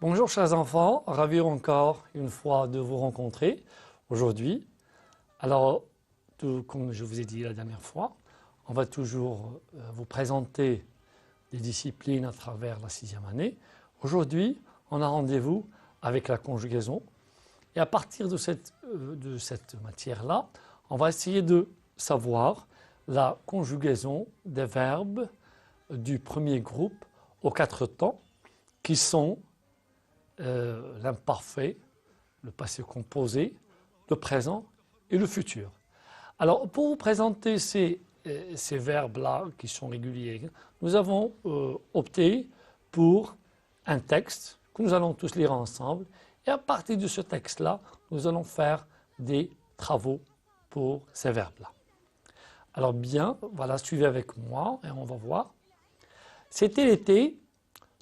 Bonjour chers enfants, ravi encore une fois de vous rencontrer aujourd'hui. Alors, comme je vous ai dit la dernière fois, on va toujours vous présenter des disciplines à travers la 6e année. Aujourd'hui, on a rendez-vous avec la conjugaison. Et à partir de cette matière-là, on va essayer de savoir la conjugaison des verbes du premier groupe aux 4 temps, qui sont l'imparfait, le passé composé, le présent et le futur. Alors, pour vous présenter ces verbes-là qui sont réguliers, nous avons opté pour un texte que nous allons tous lire ensemble. Et à partir de ce texte-là, nous allons faire des travaux pour ces verbes-là. Alors bien, voilà, suivez avec moi et on va voir. C'était l'été,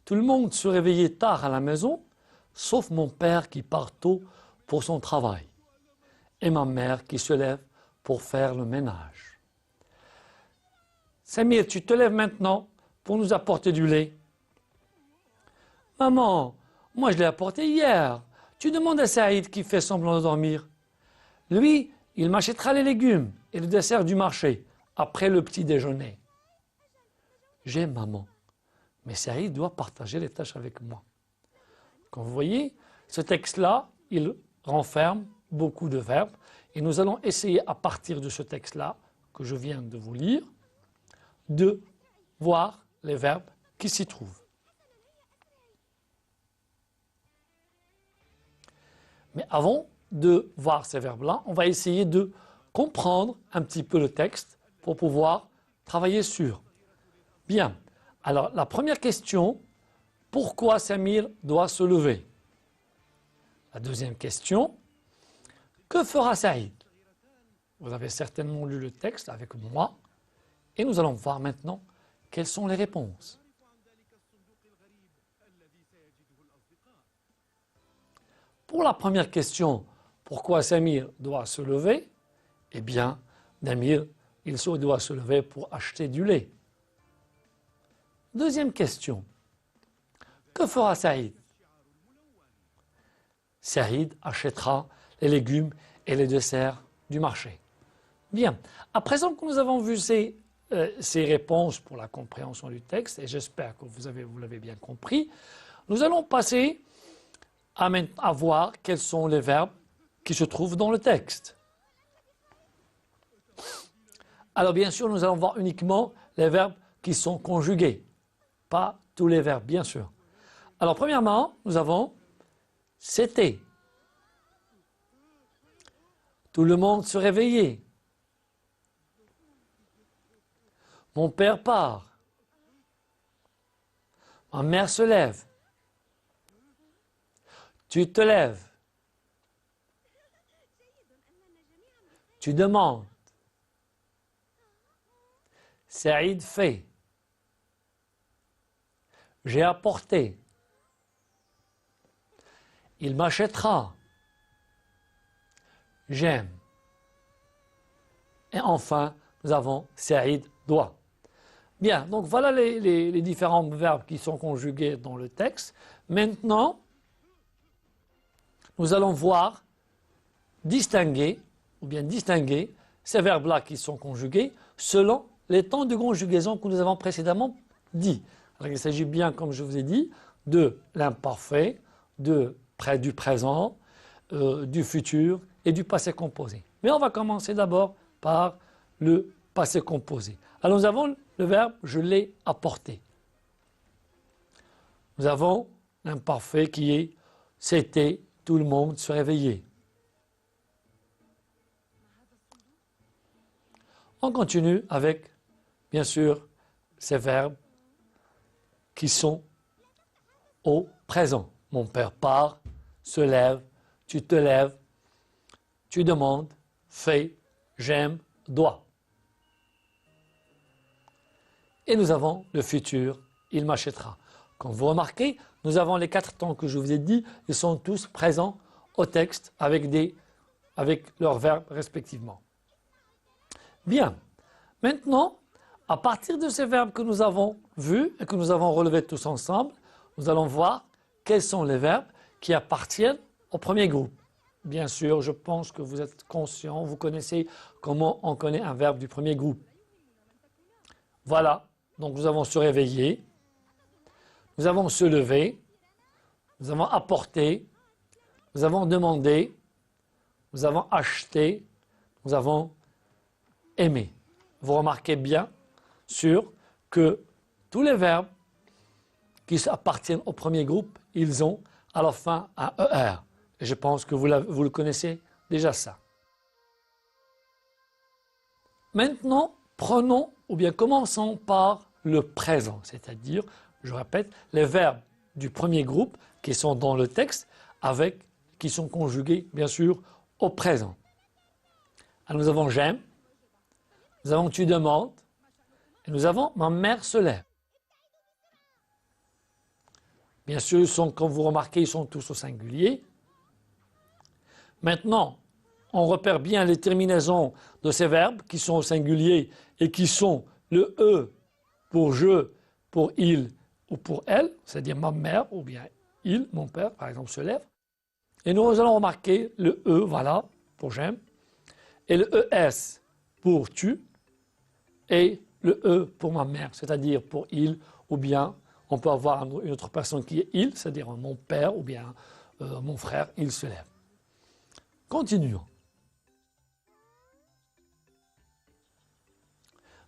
tout le monde se réveillait tard à la maison, sauf mon père qui part tôt pour son travail et ma mère qui se lève pour faire le ménage. Samir, tu te lèves maintenant pour nous apporter du lait. Maman, moi je l'ai apporté hier. Tu demandes à Saïd qui fait semblant de dormir. Lui, il m'achètera les légumes et le dessert du marché après le petit déjeuner. J'aime maman, mais Saïd doit partager les tâches avec moi. Comme vous voyez, ce texte-là, il renferme beaucoup de verbes et nous allons essayer à partir de ce texte-là que je viens de vous lire, de voir les verbes qui s'y trouvent. Mais avant de voir ces verbes-là, on va essayer de comprendre un petit peu le texte pour pouvoir travailler sur. Bien, alors la première question, pourquoi Samir doit se lever? La deuxième question, que fera Saïd? Vous avez certainement lu le texte avec moi et nous allons voir maintenant quelles sont les réponses. Pour la première question, pourquoi Samir doit se lever? Eh bien, Samir, il doit se lever pour acheter du lait. Deuxième question, que fera Saïd? Saïd achètera les légumes et les desserts du marché. Bien, à présent que nous avons vu ces réponses pour la compréhension du texte, et j'espère que vous l'avez bien compris, nous allons passer à voir quels sont les verbes qui se trouvent dans le texte. Alors bien sûr, nous allons voir uniquement les verbes qui sont conjugués, pas tous les verbes, bien sûr. Alors premièrement, nous avons « c'était ». Tout le monde se réveillait. Mon père part. Ma mère se lève. Tu te lèves. Tu demandes. Saïd fait. J'ai apporté. Il m'achètera. J'aime. Et enfin, nous avons Saïd doit. Bien, donc voilà les différents verbes qui sont conjugués dans le texte. Maintenant, nous allons voir distinguer ces verbes-là qui sont conjugués selon les temps de conjugaison que nous avons précédemment dit. Alors, il s'agit bien, comme je vous ai dit, de l'imparfait, du présent, du futur et du passé composé. Mais on va commencer d'abord par le passé composé. Alors nous avons le verbe « je l'ai apporté ». Nous avons l'imparfait qui est « c'était ». Tout le monde se réveillait. On continue avec, bien sûr, ces verbes qui sont au présent. Mon père part, se lève, tu te lèves, tu demandes, fais, j'aime, dois. Et nous avons le futur, il m'achètera. Comme vous remarquez, nous avons les 4 temps que je vous ai dit, ils sont tous présents au texte avec leurs verbes respectivement. Bien, maintenant, à partir de ces verbes que nous avons vus et que nous avons relevés tous ensemble, nous allons voir quels sont les verbes qui appartiennent au premier groupe. Bien sûr, je pense que vous êtes conscient, vous connaissez comment on connaît un verbe du premier groupe. Voilà, donc nous avons se réveiller, nous avons se lever, nous avons apporté, nous avons demandé, nous avons acheté, nous avons aimé. Vous remarquez bien sûr que tous les verbes qui appartiennent au premier groupe, ils ont à la fin un ER. Et je pense que vous le connaissez déjà ça. Maintenant, prenons ou bien commençons par le présent, c'est-à-dire, je répète, les verbes du premier groupe qui sont dans le texte qui sont conjugués, bien sûr, au présent. Alors, nous avons j'aime, nous avons tu demandes, et nous avons ma mère se lève. Bien sûr, comme vous remarquez, ils sont tous au singulier. Maintenant, on repère bien les terminaisons de ces verbes qui sont au singulier et qui sont le E pour je, pour il ou pour elle, c'est-à-dire ma mère ou bien il, mon père, par exemple, se lève. Et nous allons remarquer le E, voilà, pour j'aime, et le ES pour tu, et le E pour ma mère, c'est-à-dire pour il, ou bien on peut avoir une autre personne qui est il, c'est-à-dire mon père ou bien mon frère, il se lève. Continuons.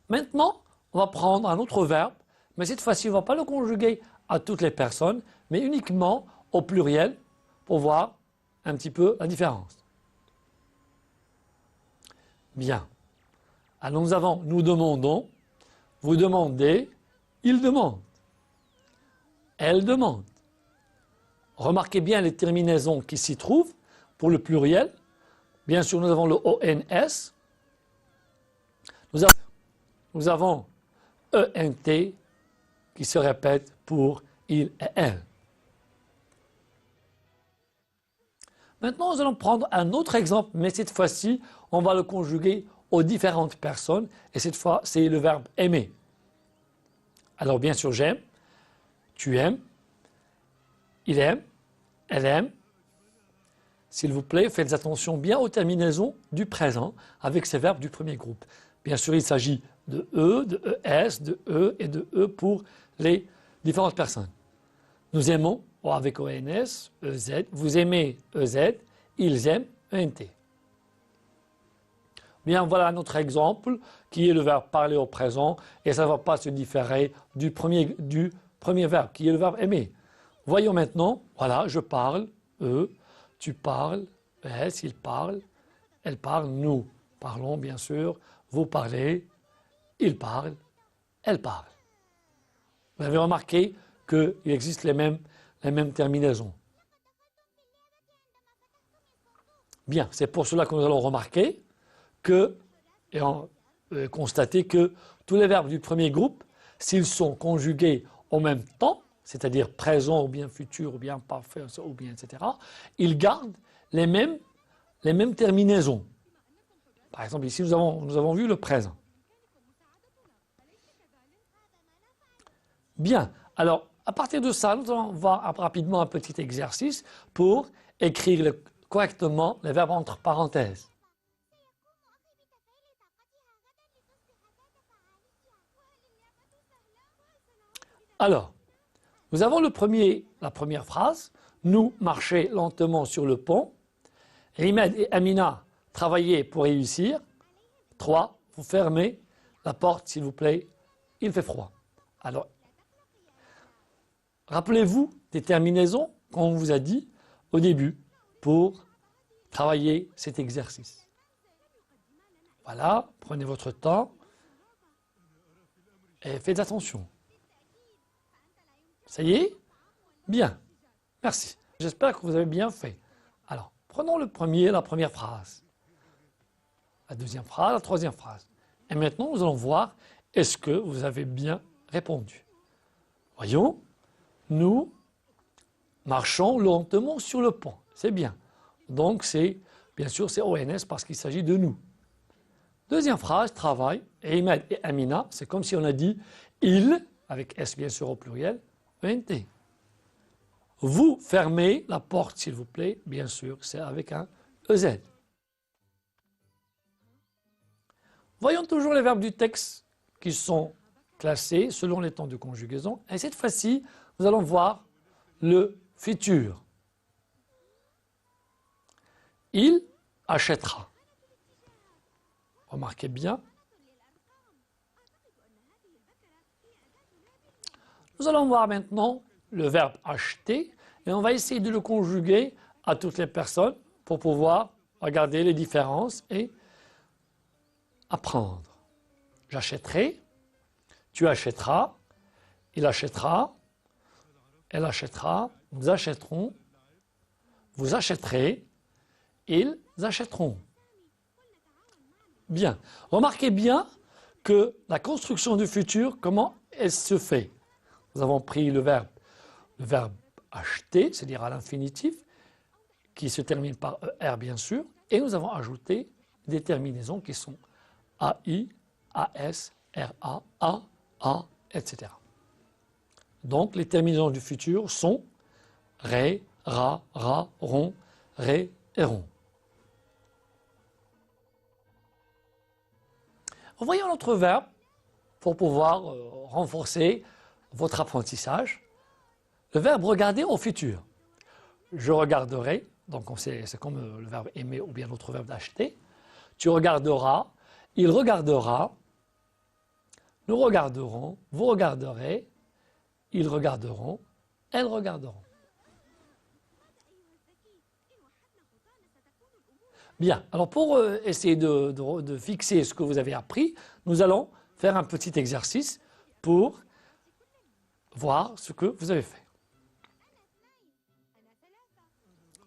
Maintenant, on va prendre un autre verbe, mais cette fois-ci, on ne va pas le conjuguer à toutes les personnes, mais uniquement au pluriel pour voir un petit peu la différence. Bien. Alors nous avons nous demandons, vous demandez, il demande, elle demande. Remarquez bien les terminaisons qui s'y trouvent pour le pluriel. Bien sûr, nous avons le ONS. Nous avons ENT qui se répète pour il et elle. Maintenant, nous allons prendre un autre exemple, mais cette fois-ci, on va le conjuguer aux différentes personnes. Et cette fois, c'est le verbe aimer. Alors, bien sûr, j'aime, tu aimes, il aime, elle aime. S'il vous plaît, faites attention bien aux terminaisons du présent avec ces verbes du premier groupe. Bien sûr, il s'agit de E, de ES, de E et de E pour les différentes personnes. Nous aimons, avec ONS, EZ, vous aimez EZ, ils aiment ENT. Bien, voilà notre exemple qui est le verbe parler au présent et ça ne va pas se différer du premier verbe qui est le verbe aimer. Voyons maintenant, voilà, je parle, eux, tu parles, ES, il parle, elle parle, nous parlons bien sûr, vous parlez, il parle, elle parle. Vous avez remarqué qu'il existe les mêmes terminaisons. Bien, c'est pour cela que nous allons remarquer constater que tous les verbes du premier groupe, s'ils sont conjugués en même temps, c'est-à-dire présent ou bien futur ou bien parfait ou bien etc., ils gardent les mêmes terminaisons. Par exemple, ici, nous avons vu le présent. Bien, alors, à partir de ça, nous allons voir rapidement un petit exercice pour écrire correctement les verbes entre parenthèses. Alors, nous avons la première phrase. Nous marcher lentement sur le pont. Rimed et Amina travailler pour réussir. 3. Vous fermez la porte, s'il vous plaît. Il fait froid. Alors, rappelez-vous des terminaisons qu'on vous a dit au début pour travailler cet exercice. Voilà, prenez votre temps et faites attention. Ça y est? Bien. Merci. J'espère que vous avez bien fait. Alors, prenons la première phrase. La deuxième phrase, la troisième phrase. Et maintenant, nous allons voir est-ce que vous avez bien répondu. Voyons, nous marchons lentement sur le pont. C'est bien. Donc, bien sûr, c'est ONS parce qu'il s'agit de nous. Deuxième phrase, travail. Ahmed et Amina, c'est comme si on a dit il, avec S bien sûr au pluriel, ENT. Vous fermez la porte, s'il vous plaît. Bien sûr, c'est avec un EZ. Voyons toujours les verbes du texte qui sont classés selon les temps de conjugaison. Et cette fois-ci, nous allons voir le futur. Il achètera. Remarquez bien. Nous allons voir maintenant le verbe acheter et on va essayer de le conjuguer à toutes les personnes pour pouvoir regarder les différences et apprendre. J'achèterai, tu achèteras, il achètera, elle achètera, nous achèterons, vous achèterez, ils achèteront. Bien. Remarquez bien que la construction du futur, comment elle se fait. Nous avons pris le verbe acheter, c'est-à-dire à l'infinitif, qui se termine par ER bien sûr, et nous avons ajouté des terminaisons qui sont AI, AS, RA, A, etc. Donc les terminaisons du futur sont ré, ra, ron, ré et ron. Voyons notre verbe pour pouvoir renforcer votre apprentissage. Le verbe regarder au futur. Je regarderai, donc c'est comme le verbe aimer ou bien l'autre verbe d'acheter. Tu regarderas, il regardera, nous regarderons, vous regarderez, ils regarderont, elles regarderont. Bien, alors pour essayer de fixer ce que vous avez appris, nous allons faire un petit exercice pour voir ce que vous avez fait.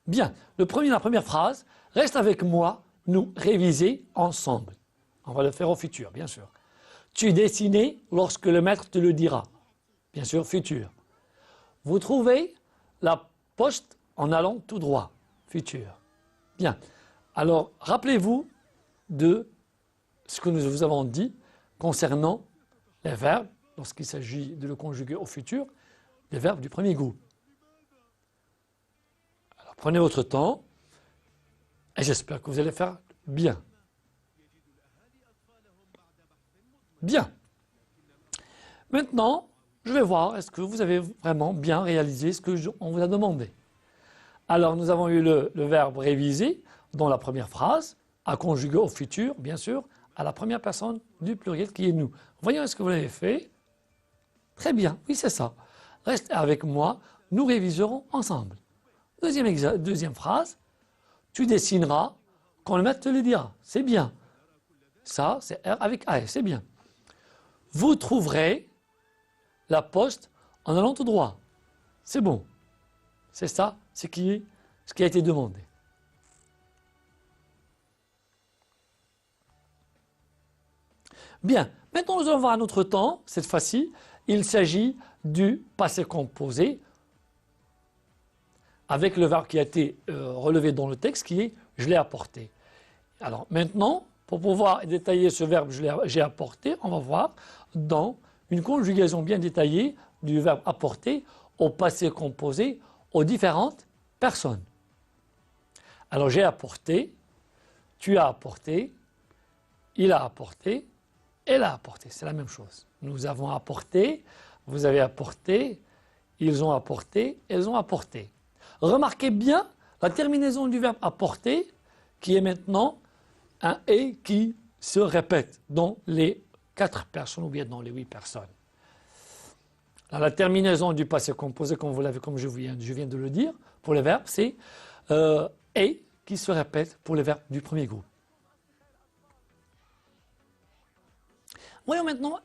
Bien, la première phrase, reste avec moi, nous réviser ensemble. On va le faire au futur, bien sûr. Tu dessines lorsque le maître te le dira. Bien sûr, futur. Vous trouvez la poste en allant tout droit. Futur. Bien. Alors, rappelez-vous de ce que nous vous avons dit concernant les verbes, lorsqu'il s'agit de le conjuguer au futur, les verbes du premier groupe. Alors, prenez votre temps et j'espère que vous allez faire bien. Bien. Maintenant, je vais voir est-ce que vous avez vraiment bien réalisé ce qu'on vous a demandé. Alors, nous avons eu le verbe réviser dans la première phrase, à conjuguer au futur, bien sûr, à la première personne du pluriel qui est nous. Voyons est-ce que vous l'avez fait. Très bien, oui c'est ça. Reste avec moi, nous réviserons ensemble. Deuxième phrase, tu dessineras quand le maître te le dira. C'est bien. Ça, c'est R avec A, c'est bien. Vous trouverez la poste en allant tout droit. C'est bon. C'est ça, ce qui a été demandé. Bien, maintenant nous allons voir un autre temps, cette fois-ci, il s'agit du passé composé avec le verbe qui a été relevé dans le texte qui est « je l'ai apporté ». Alors maintenant, pour pouvoir détailler ce verbe « j'ai apporté », on va voir dans une conjugaison bien détaillée du verbe « apporter » au passé composé aux différentes personnes. Alors j'ai apporté, tu as apporté, il a apporté, elle a apporté, c'est la même chose. Nous avons apporté, vous avez apporté, ils ont apporté, elles ont apporté. Remarquez bien la terminaison du verbe apporter qui est maintenant un « et » qui se répète dans les 4 personnes ou bien dans les 8 personnes. Alors, la terminaison du passé composé, comme je viens de le dire, pour les verbes, c'est « et » qui se répète pour les verbes du premier groupe. Voyons maintenant,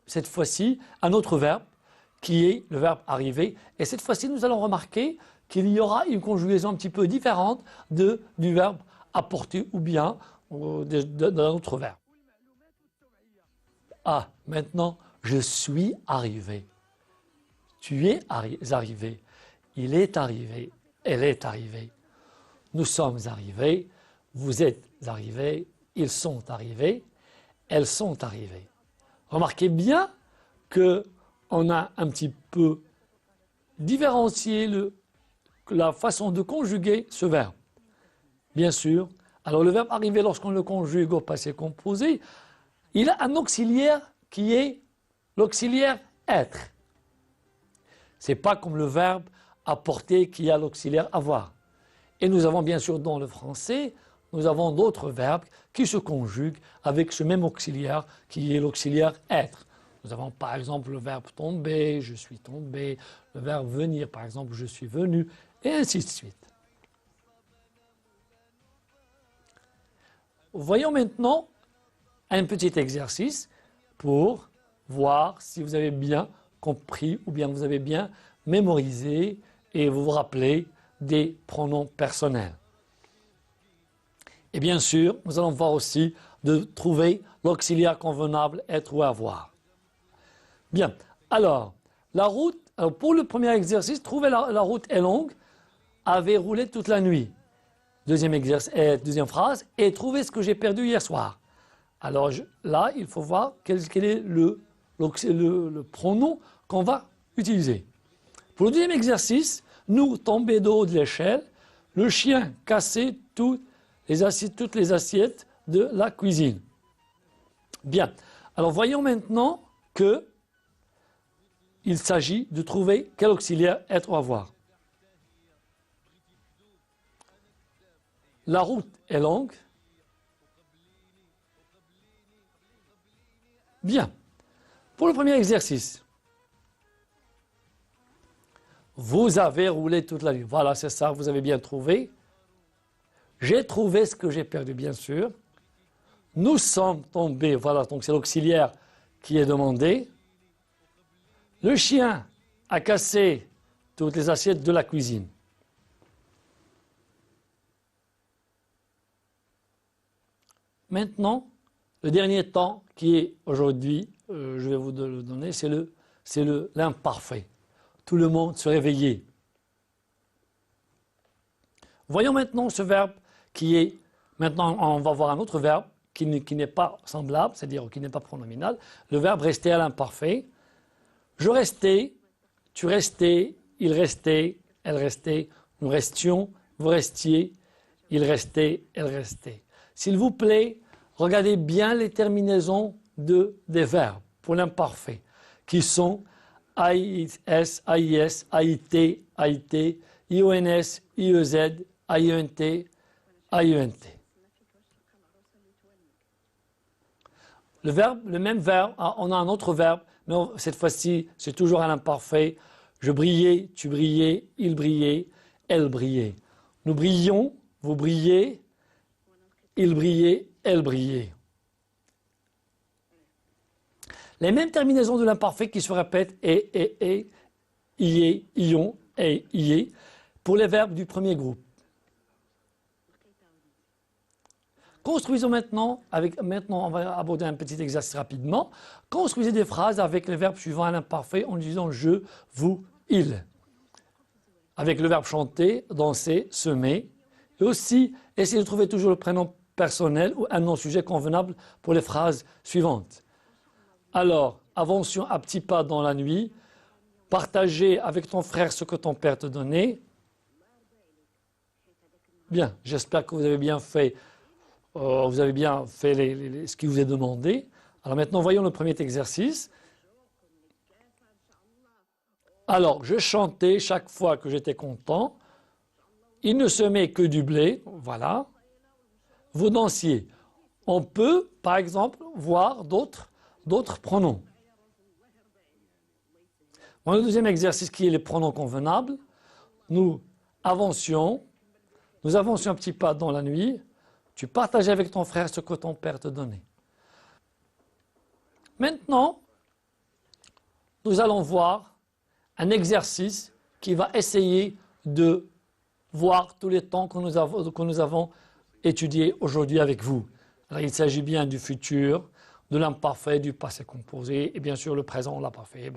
cette fois-ci, un autre verbe qui est le verbe arriver. Et cette fois-ci, nous allons remarquer qu'il y aura une conjugaison un petit peu différente du verbe apporter ou bien d'un autre verbe. Ah, maintenant, je suis arrivé. Tu es arrivé. Il est arrivé. Elle est arrivée. Nous sommes arrivés. Vous êtes arrivés. Ils sont arrivés. Elles sont arrivées. Remarquez bien qu'on a un petit peu différencié la façon de conjuguer ce verbe. Bien sûr. Alors le verbe arriver, lorsqu'on le conjugue au passé composé, il a un auxiliaire qui est l'auxiliaire être. Ce n'est pas comme le verbe apporter qui a l'auxiliaire avoir. Et nous avons bien sûr dans le français, nous avons d'autres verbes qui se conjuguent avec ce même auxiliaire qui est l'auxiliaire être. Nous avons par exemple le verbe tomber, je suis tombé, le verbe venir par exemple, je suis venu, et ainsi de suite. Voyons maintenant un petit exercice pour voir si vous avez bien compris ou bien vous avez bien mémorisé et vous vous rappelez des pronoms personnels. Et bien sûr, nous allons voir aussi de trouver l'auxiliaire convenable être ou avoir. Bien, alors, la route, pour le premier exercice, trouver la route est longue, avait roulé toute la nuit. Deuxième phrase, et trouver ce que j'ai perdu hier soir. Alors là, il faut voir quel est le pronom qu'on va utiliser. Pour le deuxième exercice, nous tomber de haut de l'échelle, le chien cassait toutes les assiettes de la cuisine. Bien, alors voyons maintenant que il s'agit de trouver quel auxiliaire être ou avoir. La route est longue. Bien. Pour le premier exercice, vous avez roulé toute la nuit. Voilà, c'est ça, vous avez bien trouvé. J'ai trouvé ce que j'ai perdu, bien sûr. Nous sommes tombés. Voilà, donc c'est l'auxiliaire qui est demandé. Le chien a cassé toutes les assiettes de la cuisine. Maintenant, le dernier temps qui est aujourd'hui, je vais vous le donner, c'est l'imparfait. Tout le monde se réveillait. Voyons maintenant ce verbe qui est, maintenant on va voir un autre verbe qui n'est pas semblable, c'est-à-dire qui n'est pas pronominal, le verbe rester à l'imparfait. Je restais, tu restais, il restait, elle restait, nous restions, vous restiez, il restait, elle restait. S'il vous plaît, regardez bien les terminaisons des verbes pour l'imparfait, qui sont AIS, AIS, AIT, AIT, IONS, IEZ, AIENT, AIENT. Le même verbe, on a un autre verbe, mais cette fois-ci, c'est toujours à l'imparfait. Je brillais, tu brillais, il brillait, elle brillait. Nous brillions, vous brillez, il brillait, elle brillait. Les mêmes terminaisons de l'imparfait qui se répètent et, ié, ion, et, ié, pour les verbes du premier groupe. Construisons maintenant, on va aborder un petit exercice rapidement. Construisez des phrases avec les verbes suivants à l'imparfait en disant je, vous, il. Avec le verbe chanter, danser, semer. Et aussi, essayez de trouver toujours le prénom personnel ou un nom-sujet convenable pour les phrases suivantes. Alors, avancions à petits pas dans la nuit. Partagez avec ton frère ce que ton père te donnait. Bien, j'espère que vous avez bien fait ce qui vous est demandé. Alors maintenant, voyons le premier exercice. Alors, je chantais chaque fois que j'étais content. Il ne semait que du blé. Voilà. Vous dansiez. On peut, par exemple, voir d'autres pronoms. Dans le deuxième exercice qui est les pronoms convenables, nous avancions un petit pas dans la nuit. Tu partageais avec ton frère ce que ton père te donnait. Maintenant, nous allons voir un exercice qui va essayer de voir tous les temps que nous avons étudiés aujourd'hui avec vous. Alors, il s'agit bien du futur, de l'imparfait, du passé composé et bien sûr le présent, l'imparfait.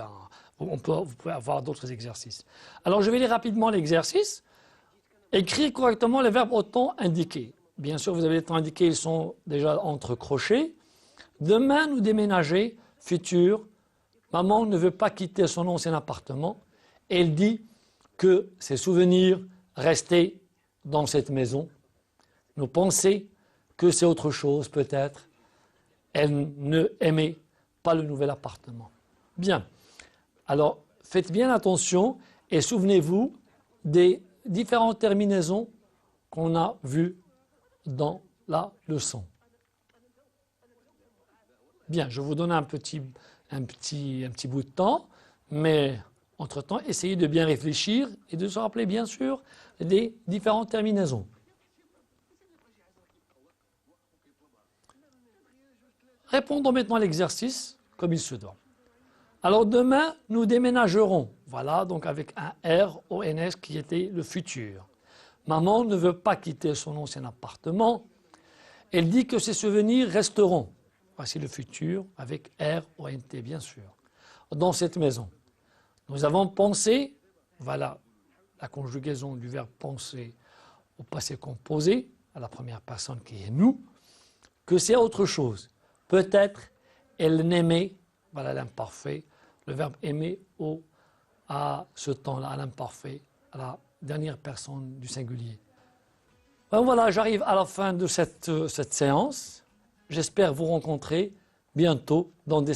Vous pouvez avoir d'autres exercices. Alors, je vais lire rapidement l'exercice. Écrire correctement les verbes au temps indiqué. Bien sûr, vous avez les temps indiqués, ils sont déjà entre crochets. Demain, nous déménager, futur. Maman ne veut pas quitter son ancien appartement. Elle dit que ses souvenirs rester dans cette maison. Nous pensions que c'est autre chose peut-être. Elle ne aimait pas le nouvel appartement. Bien. Alors, faites bien attention et souvenez-vous des différentes terminaisons qu'on a vues dans la leçon. Bien, je vous donne un petit bout de temps, mais entre-temps, essayez de bien réfléchir et de se rappeler bien sûr des différentes terminaisons. Répondons maintenant à l'exercice comme il se doit. Alors demain, nous déménagerons. Voilà, donc avec un R-O-N-S qui était le futur. Maman ne veut pas quitter son ancien appartement. Elle dit que ses souvenirs resteront. Voici le futur avec R-O-N-T, bien sûr. Dans cette maison, nous avons pensé, voilà la conjugaison du verbe penser au passé composé, à la première personne qui est nous, que c'est autre chose. Peut-être elle n'aimait, voilà l'imparfait, le verbe aimer à ce temps-là, à l'imparfait, à la dernière personne du singulier. Ben voilà, j'arrive à la fin de cette séance. J'espère vous rencontrer bientôt dans des